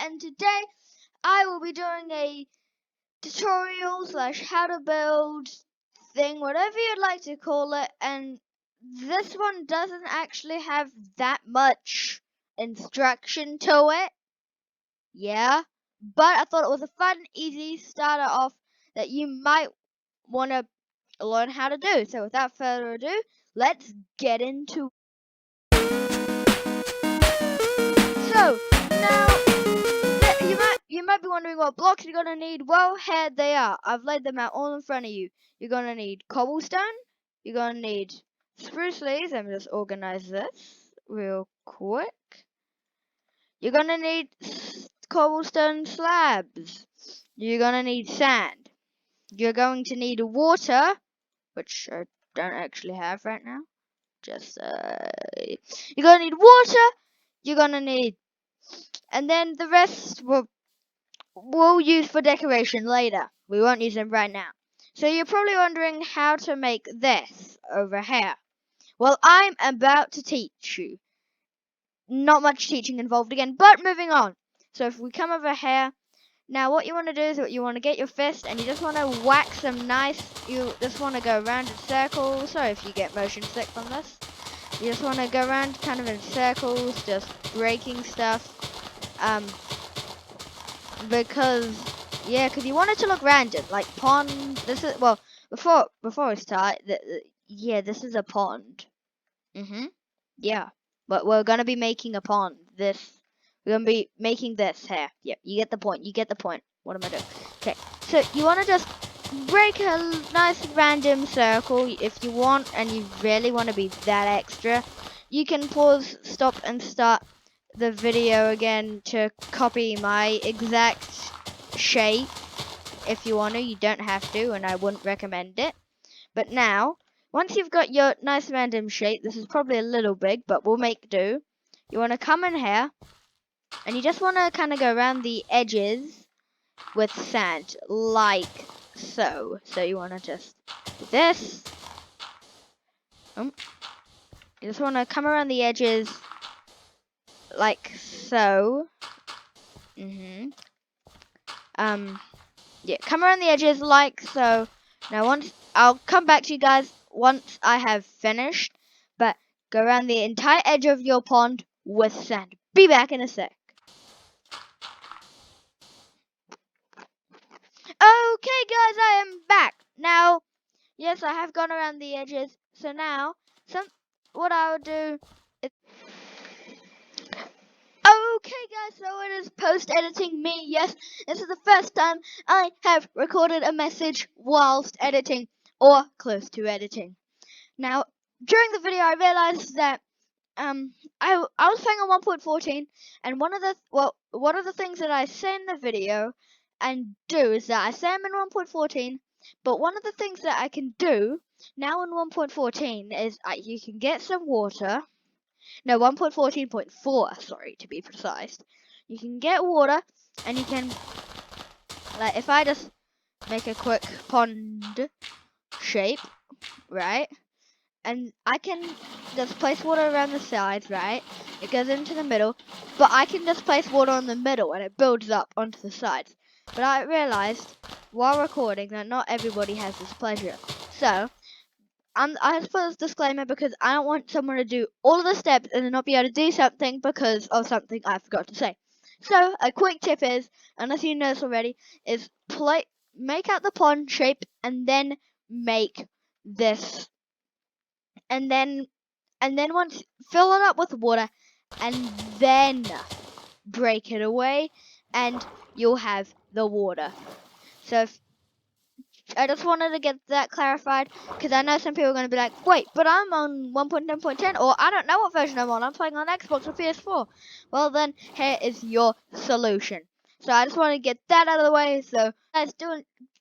and today I will be doing a tutorial slash how to build thing, whatever you'd like to call it, and this one doesn't actually have that much instruction to it. Yeah, but I thought it was a fun, easy starter off that you might want to learn how to do. So without further ado, let's get into So now you might be wondering what blocks you're gonna need. Well, here they are. I've laid them out all in front of you. You're gonna need cobblestone. You're gonna need spruce leaves. Let me just organize this real quick. You're gonna need cobblestone slabs. You're gonna need sand. You're going to need water, which I don't actually have right now. Just you're gonna need water. You're gonna need, and then the rest we'll use for decoration later. We won't use them right now. So you're probably wondering how to make this over here. Well, I'm about to teach you. Not much teaching involved again, but moving on. So if we come over here, now what you want to do is you want to get your fist and you just want to whack some nice, you just want to go around in circles. Sorry if you get motion sick from this. You just want to go around kind of in circles, just breaking stuff. Because you want it to look random, like pond. This is, well, before we start, this is a pond. Yeah, but we're gonna be making a pond. We're gonna be making this here. Yeah, you get the point. You get the point. What am I doing? Okay, so you want to just break a nice random circle if you want, and you really want to be that extra. You can pause, stop, and start the video again to copy my exact shape if you want to. You don't have to, and I wouldn't recommend it. But now, once you've got your nice random shape, this is probably a little big, but we'll make do. You want to come in here, and you just want to kind of go around the edges with sand, like so. So you want to just do this. You just want to come around the edges like so. Yeah, come around the edges like so. Now I'll come back to you guys once I have finished, but go around the entire edge of your pond with sand. Be back in a sec. Okay guys, I am back. Now, yes, I have gone around the edges. So now, what I'll do is, okay guys, so it is post-editing me. Yes, this is the first time I have recorded a message whilst editing or close to editing. Now, during the video I realized that I was playing on 1.14, and one of the things that I say in the video and do is that I say I'm in 1.14, but one of the things that I can do now in 1.14 is you can get some water. No, 1.14.4, sorry to be precise. You can get water, and you can, like, if I just make a quick pond shape, right? And I can just place water around the sides, right? It goes into the middle, but I can just place water on the middle and it builds up onto the sides. But I realized while recording that not everybody has this pleasure. So, I just put this disclaimer because I don't want someone to do all of the steps and then not be able to do something because of something I forgot to say. So, a quick tip is, unless you know this already, is make out the pond shape and then make this, and then once fill it up with water and then break it away and you'll have the water. So I just wanted to get that clarified because I know some people are going to be like, wait, but I'm on 1.10.10 or I don't know what version I'm on. I'm playing on Xbox or PS4. Well then, here is your solution. So I just want to get that out of the way. So guys,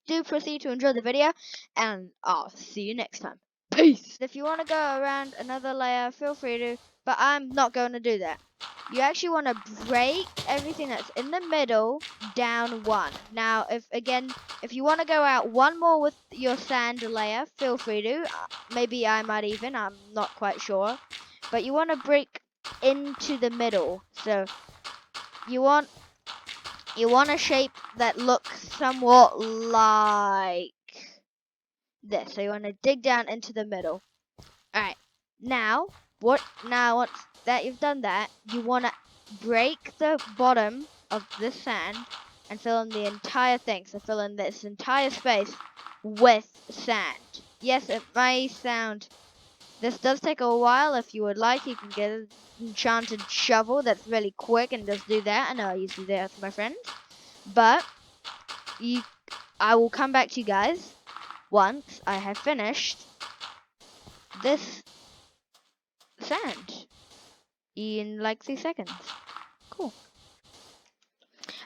do proceed to enjoy the video and I'll see you next time. Peace. If you want to go around another layer, feel free to, but I'm not going to do that. You actually want to break everything that's in the middle down one. Now, if you want to go out one more with your sand layer, feel free to. Maybe I might even, I'm not quite sure. But you want to break into the middle. So, you want you want a shape that looks somewhat like this. So you want to dig down into the middle. Alright, now once that you've done that, you want to break the bottom of this sand and fill in the entire thing. So fill in this entire space with sand. Yes, it may sound, this does take a while. If you would like, you can get an enchanted shovel that's really quick and just do that. I know I used to do that with my friends. But I will come back to you guys once I have finished this sand in like 3 seconds. Cool.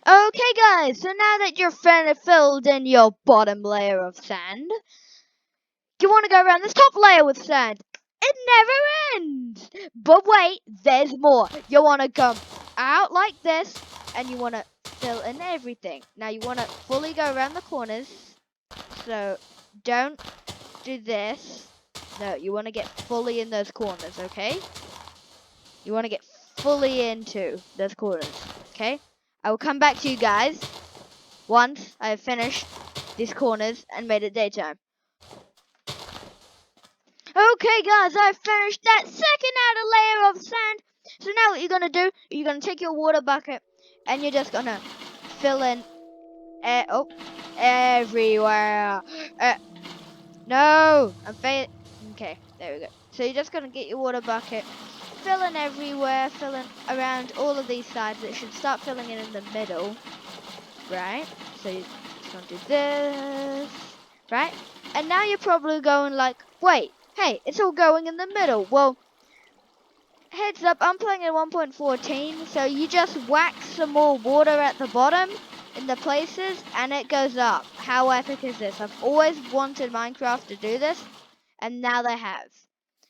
Okay, guys, so now that you're filled in your bottom layer of sand, you want to go around this top layer with sand. It never ends! But wait, there's more. You want to come out like this, and you want to fill in everything. Now, you want to fully go around the corners, so don't do this. No, you want to get fully in those corners, okay? You want to get fully into those corners, okay? I will come back to you guys once I have finished these corners and made it daytime. Okay, guys, I've finished that second outer layer of sand. So now what you're going to do, you're going to take your water bucket and you're just going to fill in everywhere. No, okay, there we go. So you're just going to get your water bucket, fill in everywhere, fill in around all of these sides. It should start filling in the middle, right? So you're just going to do this, right? And now you're probably going like, wait, hey, it's all going in the middle. Well, heads up, I'm playing in 1.14, so you just whack some more water at the bottom in the places, and it goes up. How epic is this? I've always wanted Minecraft to do this, and now they have.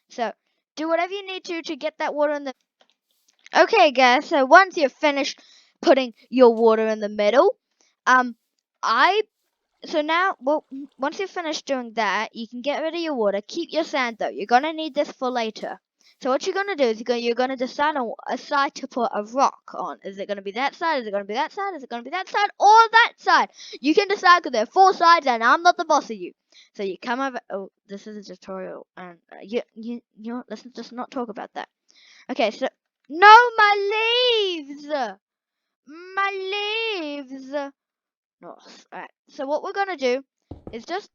So, do whatever you need to get that water in the... Okay, guys, so once you're finished putting your water in the middle, I so now, well, once you've finished doing that, you can get rid of your water. Keep your sand though. You're gonna need this for later. So what you're gonna do is you're gonna decide on a side to put a rock on. Is it gonna be that side? Is it gonna be that side? Is it gonna be that side or that side? You can decide because there are 4 sides, and I'm not the boss of you. So you come over. Oh, this is a tutorial, and you know, let's just not talk about that. Okay, so no, my leaves, my leaves. North. Alright, so what we're gonna do is just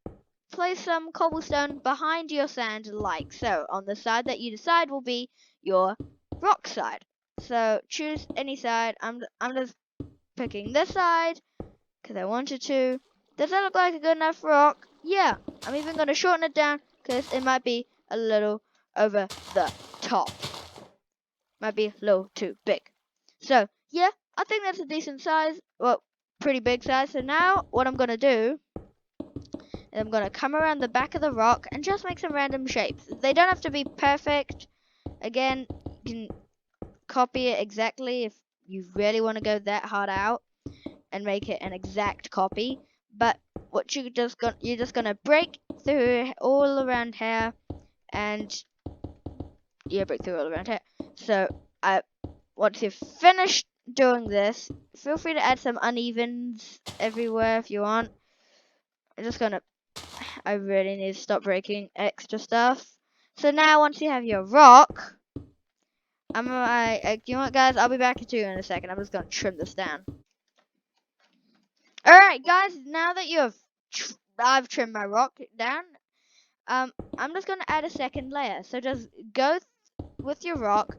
place some cobblestone behind your sand like so. On the side that you decide will be your rock side. So choose any side. I'm just picking this side because I wanted to. Does that look like a good enough rock? Yeah. I'm even gonna shorten it down because it might be a little over the top. Might be a little too big. So yeah, I think that's a decent size. Well, pretty big size. So now what I'm gonna do is I'm gonna come around the back of the rock and just make some random shapes. They don't have to be perfect. Again, you can copy it exactly if you really want to go that hard out and make it an exact copy. But what you're just gonna break through all around here, and break through all around here. So once you've finished doing this, feel free to add some unevens everywhere if you want. I really need to stop breaking extra stuff. So now once you have your rock, you know what, guys, I'll be back to you in a second. I'm just gonna trim this down. Alright, guys, now that I've trimmed my rock down, I'm just gonna add a second layer. So just go with your rock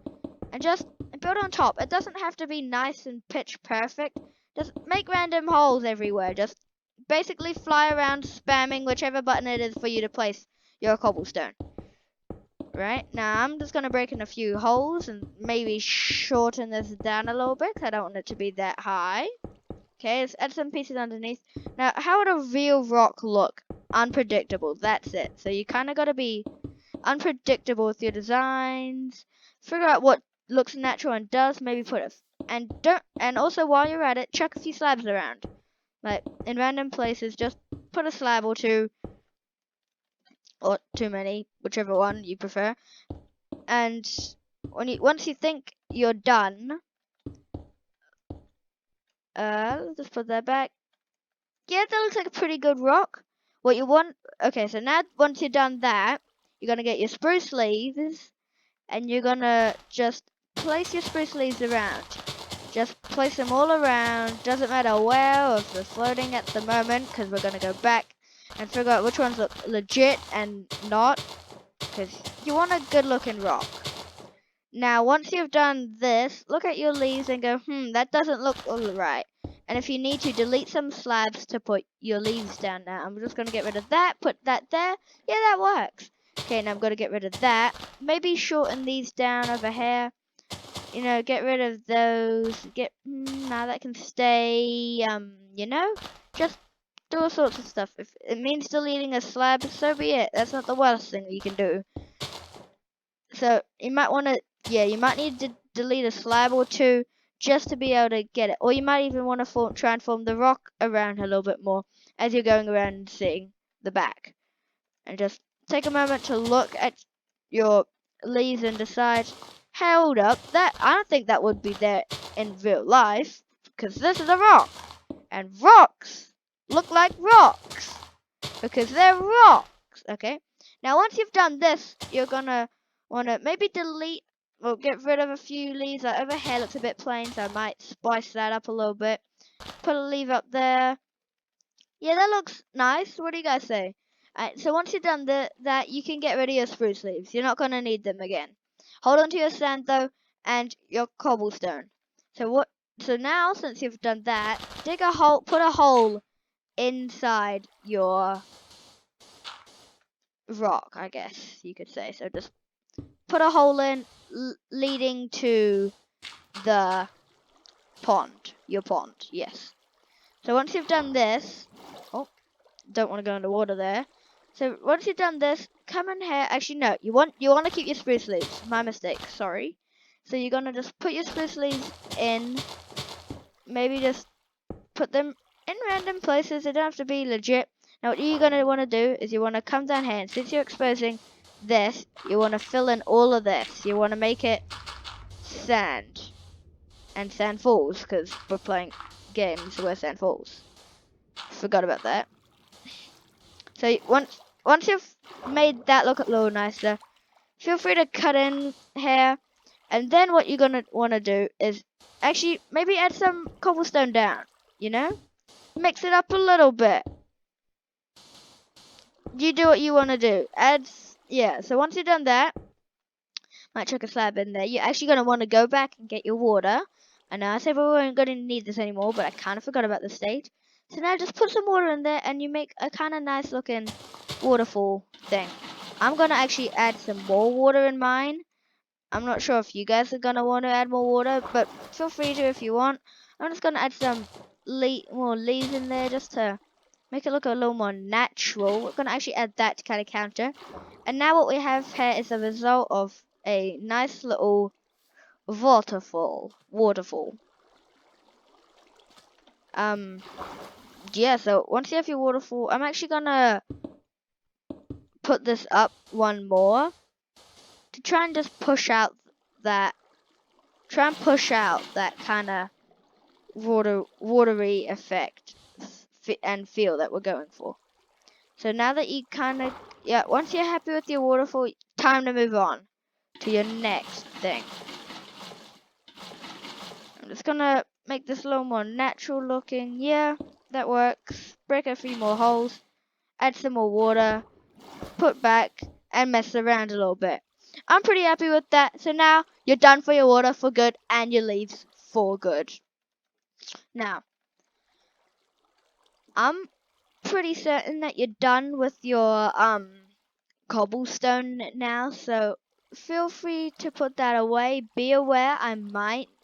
and just build on top. It doesn't have to be nice and pitch perfect. Just make random holes everywhere. Just basically fly around spamming whichever button it is for you to place your cobblestone. Right, now I'm just going to break in a few holes and maybe shorten this down a little bit because I don't want it to be that high. Okay, let's add some pieces underneath. Now, how would a real rock look? Unpredictable, that's it. So you kind of got to be unpredictable with your designs. Figure out what looks natural and does. Maybe put it and also while you're at it, chuck a few slabs around, like in random places. Just put a slab or two, or too many, whichever one you prefer. And once you think you're done, Let's just put that back. Yeah, that looks like a pretty good rock. What you want? Okay, so now once you're done that, you're gonna get your spruce leaves, and you're gonna just place your spruce leaves around. Just place them all around. Doesn't matter where or if they're floating at the moment, because we're gonna go back and figure out which ones look legit and not, because you want a good looking rock. Now, once you've done this, look at your leaves and go, that doesn't look alright. And if you need to, delete some slabs to put your leaves down now. I'm just going to get rid of that, put that there. Yeah, that works. Okay, now I'm going to get rid of that. Maybe shorten these down over here. You know, get rid of those. Now that can stay, just do all sorts of stuff. If it means deleting a slab, so be it. That's not the worst thing you can do. So you might want to, you might need to delete a slab or two just to be able to get it. Or you might even want to try and form the rock around a little bit more as you're going around and seeing the back. And just take a moment to look at your leaves and decide, hold up, that I don't think that would be there in real life, because this is a rock. And rocks look like rocks, because they're rocks. Okay, now once you've done this, you're gonna want to maybe delete or get rid of a few leaves. Like over here looks a bit plain, so I might spice that up a little bit. Put a leaf up there. Yeah, that looks nice. What do you guys say? Alright, so once you've done that, you can get rid of your spruce leaves. You're not gonna need them again. Hold on to your sand though, and your cobblestone. So now, since you've done that, dig a hole. Put a hole inside your rock, I guess you could say. So just put a hole in leading to the pond. Your pond, yes. So once you've done this, oh, don't want to go underwater there. So once you've done this, come in here. Actually, no, you want to keep your spruce leaves. My mistake. Sorry. So you're gonna just put your spruce leaves in. Maybe just put them in random places. They don't have to be legit. Now what you're going to want to do is you want to come down here, and since you're exposing this, you want to fill in all of this. You want to make it sand. And sand falls, because we're playing games where sand falls. Forgot about that. So once you've made that look a little nicer, feel free to cut in here. And then what you're going to want to do is actually maybe add some cobblestone down, you know? Mix it up a little bit. You do what you want to do. So once you've done that, might chuck a slab in there. You're actually going to want to go back and get your water. I know I said we weren't going to need this anymore, but I kind of forgot about the stage. So now just put some water in there and you make a kind of nice looking waterfall thing. I'm going to actually add some more water in mine. I'm not sure if you guys are going to want to add more water, but feel free to if you want. I'm just going to add some more leaves in there just to make it look a little more natural. We're going to actually add that to kind of counter. And now what we have here is a result of a nice little waterfall. Yeah, so once you have your waterfall, I'm actually going to put this up one more to try and just push out that kind of watery effect and feel that we're going for. So now that you once you're happy with your waterfall, time to move on to your next thing. I'm just gonna make this a little more natural looking. Yeah, that works. Break a few more holes, add some more water, put back, and mess around a little bit. I'm pretty happy with that. So now you're done for your water for good and your leaves for good. Now, I'm pretty certain that you're done with your cobblestone now, so feel free to put that away. Be aware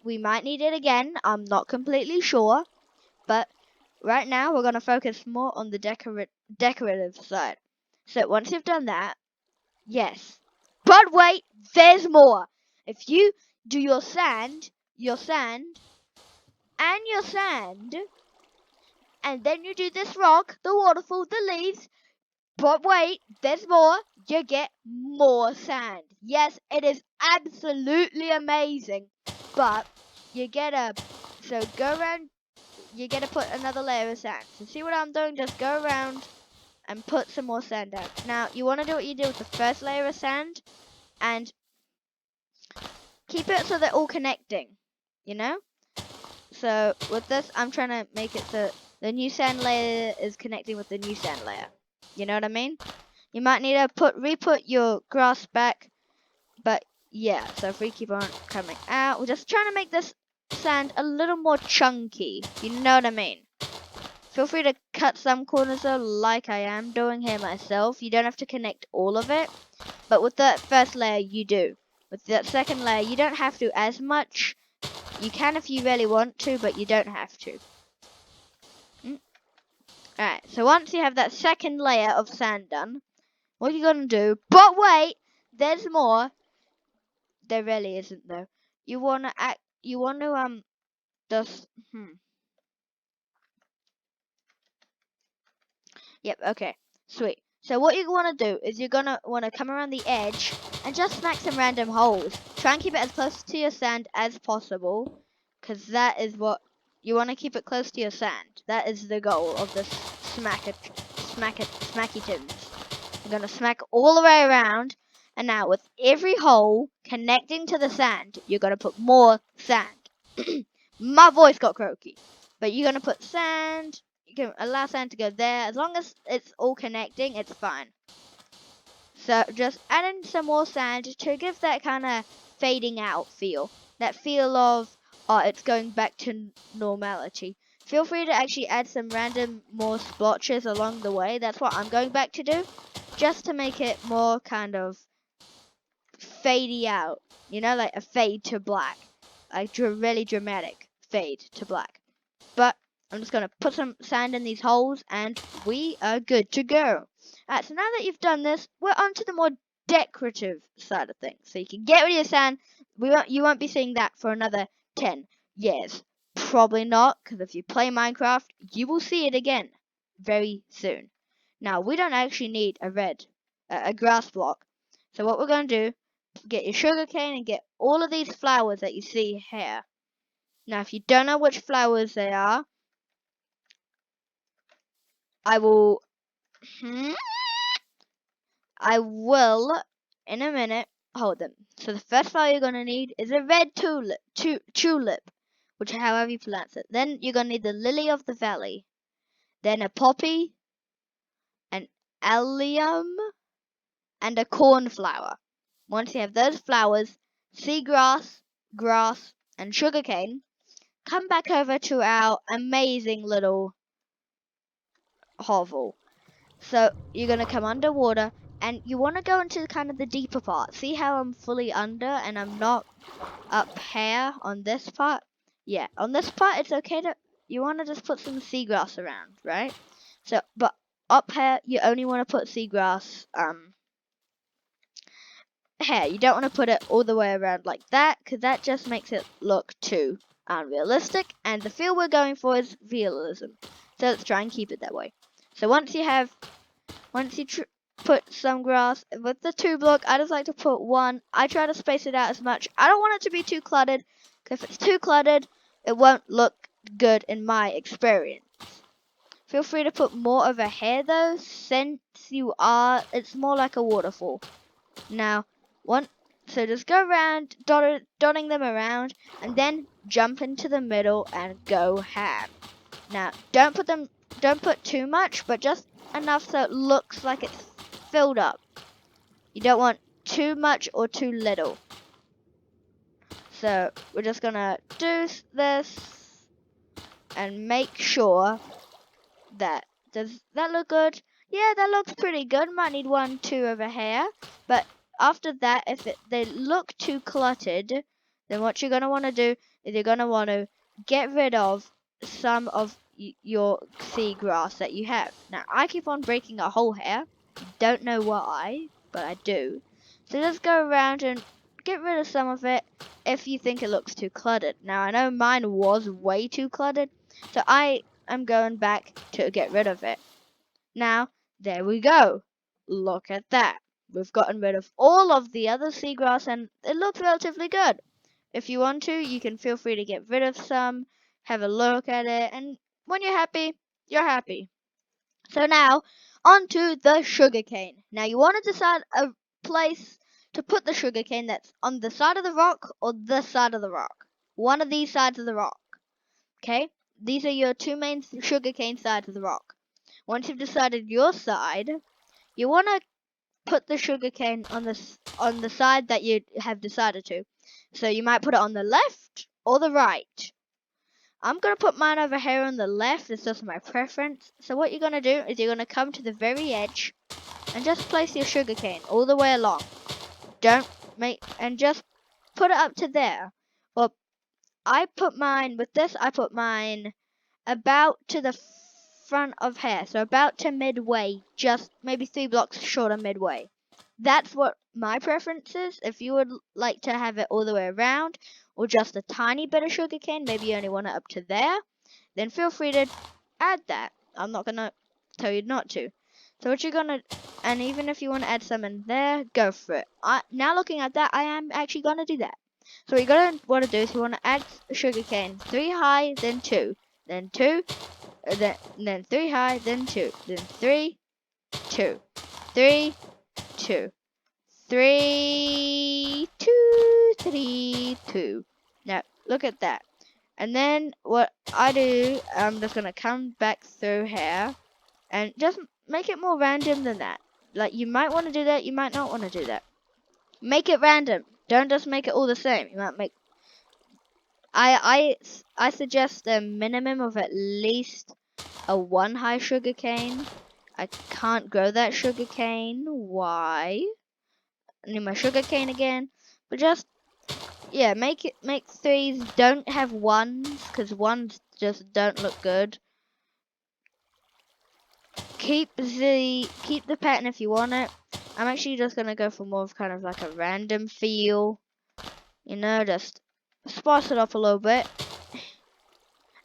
we might need it again. I'm not completely sure, but right now we're gonna focus more on the decorative side. So once you've done that, yes, but wait, there's more. If you do your sand, and your sand, and then you do this rock, the waterfall, the leaves. But wait, there's more. You get more sand. Yes, it is absolutely amazing. But you get so go around you get to put another layer of sand. So see what I'm doing? Just go around and put some more sand down. Now, you want to do what you did with the first layer of sand and keep it so they're all connecting, you know? So with this, I'm trying to make it so the new sand layer is connecting with the new sand layer. You know what I mean? You might need to re-put your grass back, but yeah. So if we keep on coming out, we're just trying to make this sand a little more chunky. You know what I mean? Feel free to cut some corners though, like I am doing here myself. You don't have to connect all of it, but with that first layer, you do. With that second layer, you don't have to as much. You can if you really want to, but you don't have to. Alright, so once you have that second layer of sand done, what you're gonna do, but wait, there's more. There really isn't though. You wanna just, Yep, okay, sweet. So what you wanna do is you're gonna wanna come around the edge and just smack some random holes. Try and keep it as close to your sand as possible, cause that is what, you wanna keep it close to your sand. That is the goal of this smacky tunes. You're gonna smack all the way around, and now with every hole connecting to the sand, you're gonna put more sand. My voice got croaky. But you're gonna put sand, you can allow sand to go there. As long as it's all connecting, it's fine. So just add in some more sand to give that kind of fading out feel. That feel of, oh, it's going back to normality. Feel free to actually add some random more splotches along the way. That's what I'm going back to do. Just to make it more kind of fadey out. You know, like a fade to black. Like really dramatic fade to black. But I'm just going to put some sand in these holes and we are good to go. Alright, so now that you've done this, we're on to the more decorative side of things. So you can get rid of your sand. You won't be seeing that for another 10 years. Probably not, because if you play Minecraft, you will see it again very soon. Now, we don't actually need a grass block. So what we're going to do, get your sugar cane and get all of these flowers that you see here. Now, if you don't know which flowers they are, I will in a minute hold them. So the first flower you're gonna need is a red tulip, which however you pronounce it. Then you're gonna need the lily of the valley, then a poppy, an allium, and a cornflower. Once you have those flowers, seagrass, grass, and sugarcane, come back over to our amazing little hovel. So you're going to come underwater and you want to go into kind of the deeper part. See how I'm fully under and I'm not up here on this part? Yeah, on this part it's okay to, you want to just put some seagrass around, right? So, but up here you only want to put seagrass, here. You don't want to put it all the way around like that because that just makes it look too unrealistic and the feel we're going for is realism. So let's try and keep it that way. So once you put some grass with the 2 block, I just like to put 1. I try to space it out as much. I don't want it to be too cluttered, because if it's too cluttered, it won't look good in my experience. Feel free to put more over here though, since it's more like a waterfall. Now, so just go around, dotting them around, and then jump into the middle and go ham. Now, don't put too much, but just enough so it looks like it's filled up. You don't want too much or too little. So we're just gonna do this and make sure that, does that look good? Yeah, that looks pretty good. Might need 1, 2 over here. But after that, if they look too cluttered, then what you're gonna want to do is you're gonna want to get rid of some of your seagrass that you have. Now, I keep on breaking a hole here. Don't know why, but I do. So just go around and get rid of some of it if you think it looks too cluttered. Now, I know mine was way too cluttered, so I am going back to get rid of it. Now, there we go. Look at that. We've gotten rid of all of the other seagrass and it looks relatively good. If you want to, you can feel free to get rid of some, have a look at it, and when you're happy, you're happy. So now, onto the sugarcane. Now you want to decide a place to put the sugarcane that's on the side of the rock or this side of the rock. One of these sides of the rock. Okay? These are your two main sugarcane sides of the rock. Once you've decided your side, you want to put the sugarcane on the side that you have decided to. So you might put it on the left or the right. I'm going to put mine over here on the left. It's just my preference. So what you're going to do is you're going to come to the very edge and just place your sugarcane all the way along. And just put it up to there. Well, I put mine about to the front of here. So about to midway, just maybe 3 blocks short of midway. That's what my preference is. If you would like to have it all the way around or just a tiny bit of sugarcane, maybe you only want it up to there, then feel free to add that. I'm not gonna tell you not to. So what you're gonna, and even if you want to add some in there, go for it. Now looking at that, I am actually gonna do that. So what you're gonna want to do is you want to add sugarcane 3 high, then 2, then 2, then 3 high, then 2, then 3, 2, 3, 2, 3, 2, 3, 2. Now look at that. And then what I do, I'm just gonna come back through here and just make it more random than that. Like you might want to do that, you might not want to do that. Make it random. Don't just make it all the same. You might make. I suggest a minimum of at least a 1 high sugar cane. I can't grow that sugar cane. Why? I need my sugar cane again. But just yeah, make 3s. Don't have 1s because 1s just don't look good. Keep the pattern if you want it. I'm actually just gonna go for more of kind of like a random feel. You know, just spice it up a little bit.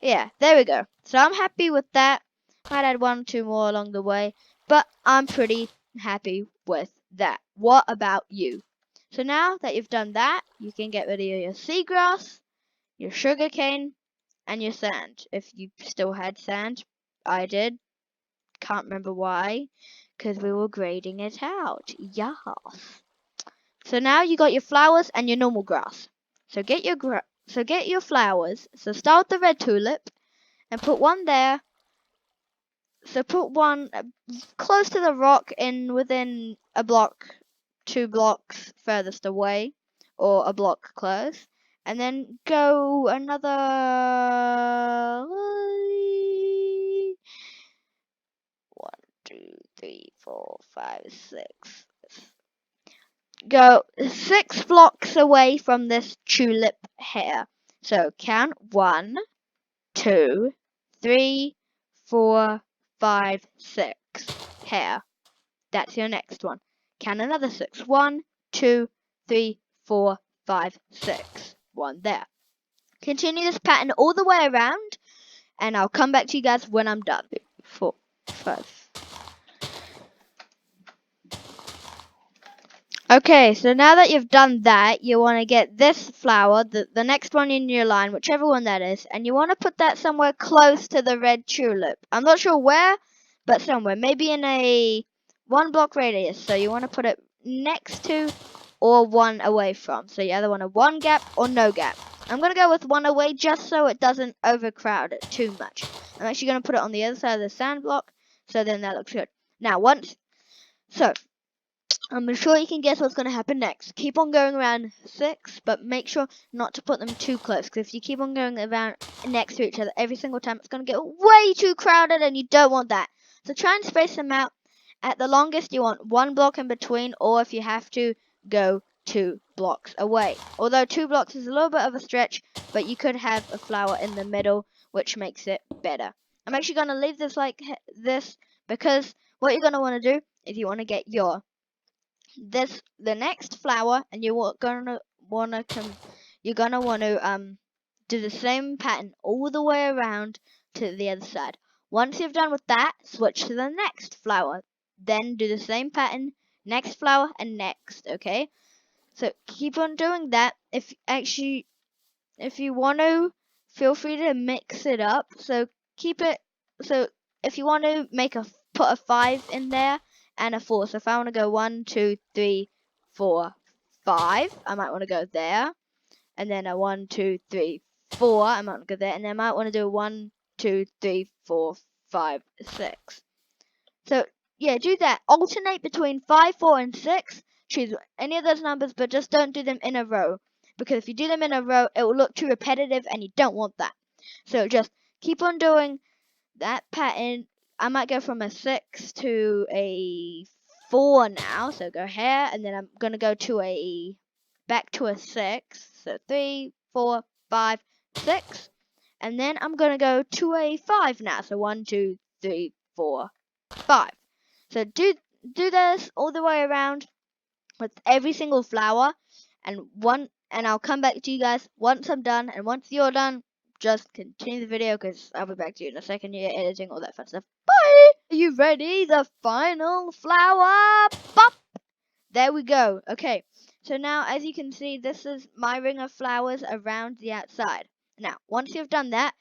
Yeah, there we go. So I'm happy with that. Might add 1 or 2 more along the way, but I'm pretty happy with that. What about you? So now that you've done that, you can get rid of your seagrass, your sugarcane, and your sand. If you still had sand, I did. Can't remember why, because we were grading it out. Yes. So now you got your flowers and your normal grass. So get your flowers. So start with the red tulip and put 1 there. So put 1 close to the rock within a block, 2 blocks furthest away, or a block close, and then go another 1, 2, 3, 4, 5, 6. Go 6 blocks away from this tulip here. So count 1, 2, 3, 4, 5, 6 here. That's your next one. Count another 6. 1, 2, 3, 4, 5, 6. 1 there. Continue this pattern all the way around, and I'll come back to you guys when I'm done. 4, 5. Okay, so now that you've done that, you want to get this flower, the next one in your line, whichever one that is, and you want to put that somewhere close to the red tulip. I'm not sure where, but somewhere. Maybe in a 1 block radius. So you want to put it next to or 1 away from. So you either want a 1 gap or no gap. I'm going to go with 1 away just so it doesn't overcrowd it too much. I'm actually going to put it on the other side of the sand block, so then that looks good. Now, I'm sure you can guess what's going to happen next. Keep on going around 6, but make sure not to put them too close. Because if you keep on going around next to each other every single time, it's going to get way too crowded and you don't want that. So try and space them out. At the longest, you want 1 block in between, or if you have to, go 2 blocks away. Although 2 blocks is a little bit of a stretch, but you could have a flower in the middle, which makes it better. I'm actually going to leave this like this because what you're going to want to do is you want to get the next flower, and you're gonna wanna do the same pattern all the way around to the other side. Once you've done with that, switch to the next flower. Then do the same pattern, next flower, and next. Okay. So keep on doing that. If you want to, feel free to mix it up. So keep it. So if you want to put a 5 in there and a 4. So if I want to go 1, 2, 3, 4, 5, I might want to go there. And then a 1, 2, 3, 4, I might want to go there. And then I might want to do 1, 2, 3, 4, 5, 6. So yeah, do that. Alternate between 5, 4, and 6. Choose any of those numbers, but just don't do them in a row. Because if you do them in a row, it will look too repetitive and you don't want that. So just keep on doing that pattern. I might go from a 6 to a 4 now. So go here, and then I'm going to go to back to a 6. So 3, 4, 5, 6. And then I'm going to go to a 5 now. So 1, 2, 3, 4, 5. So do this all the way around with every single flower, and I'll come back to you guys once I'm done, and once you're done, just continue the video because I'll be back to you in a second. You're editing all that fun stuff. Bye. Are you ready? The final flower. Pop. There we go. Okay. So now, as you can see, this is my ring of flowers around the outside. Now, once you've done that,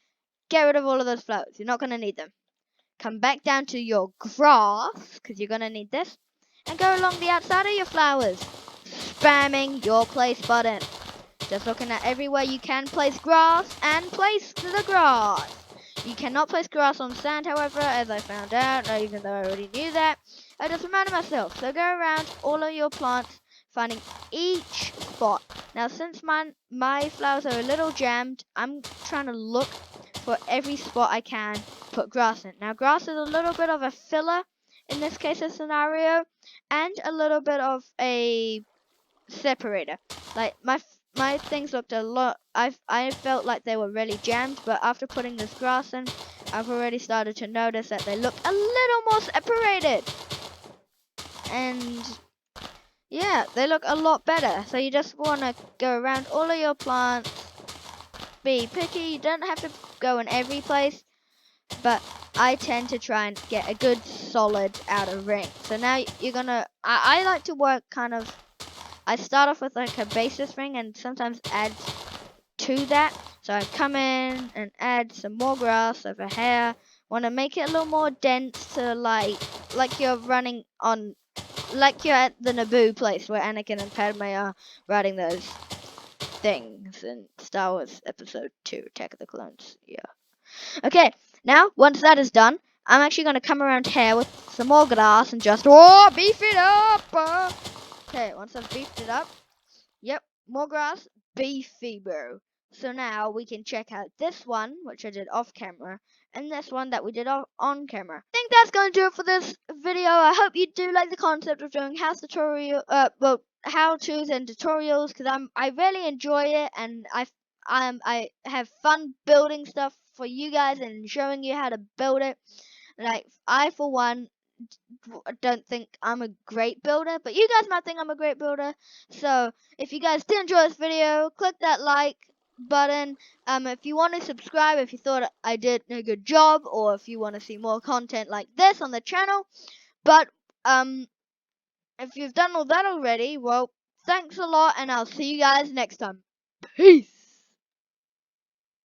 get rid of all of those flowers. You're not going to need them. Come back down to your grass, because you're going to need this, and go along the outside of your flowers, spamming your place button. Just looking at everywhere you can place grass, and place the grass. You cannot place grass on sand, however, as I found out, even though I already knew that. I just reminded myself. So go around all of your plants, finding each spot. Now, since my flowers are a little jammed, I'm trying to look for every spot I can put grass in. Now, grass is a little bit of a filler in this case of scenario, and a little bit of a separator. Like my things looked a lot. I felt like they were really jammed, but after putting this grass in, I've already started to notice that they look a little more separated. And yeah, they look a lot better. So you just want to go around all of your plants. Be picky. You don't have to go in every place, but I tend to try and get a good solid outer ring. So now you're gonna. I like to work kind of. I start off with like a basis ring and sometimes add to that. So I come in and add some more grass over here. Want to make it a little more dense to like you're running on, like you're at the Naboo place where Anakin and Padme are riding those things in Star Wars Episode 2, Attack of the Clones. Yeah. Okay, now once that is done, I'm actually going to come around here with some more grass and just beef it up. Okay, once I've beefed it up, yep, more grass, beefy, bro. So now we can check out this one, which I did off camera, and this one that we did on camera. I think that's going to do it for this video. I hope you do like the concept of doing how-tos and tutorials, because I really enjoy it, and I have fun building stuff for you guys and showing you how to build it. Like, I for one don't think I'm a great builder, but you guys might think I'm a great builder. So if you guys did enjoy this video, click that like button. If you want to subscribe, if you thought I did a good job, or if you want to see more content like this on the channel. But if you've done all that already, well, thanks a lot, and I'll see you guys next time. Peace.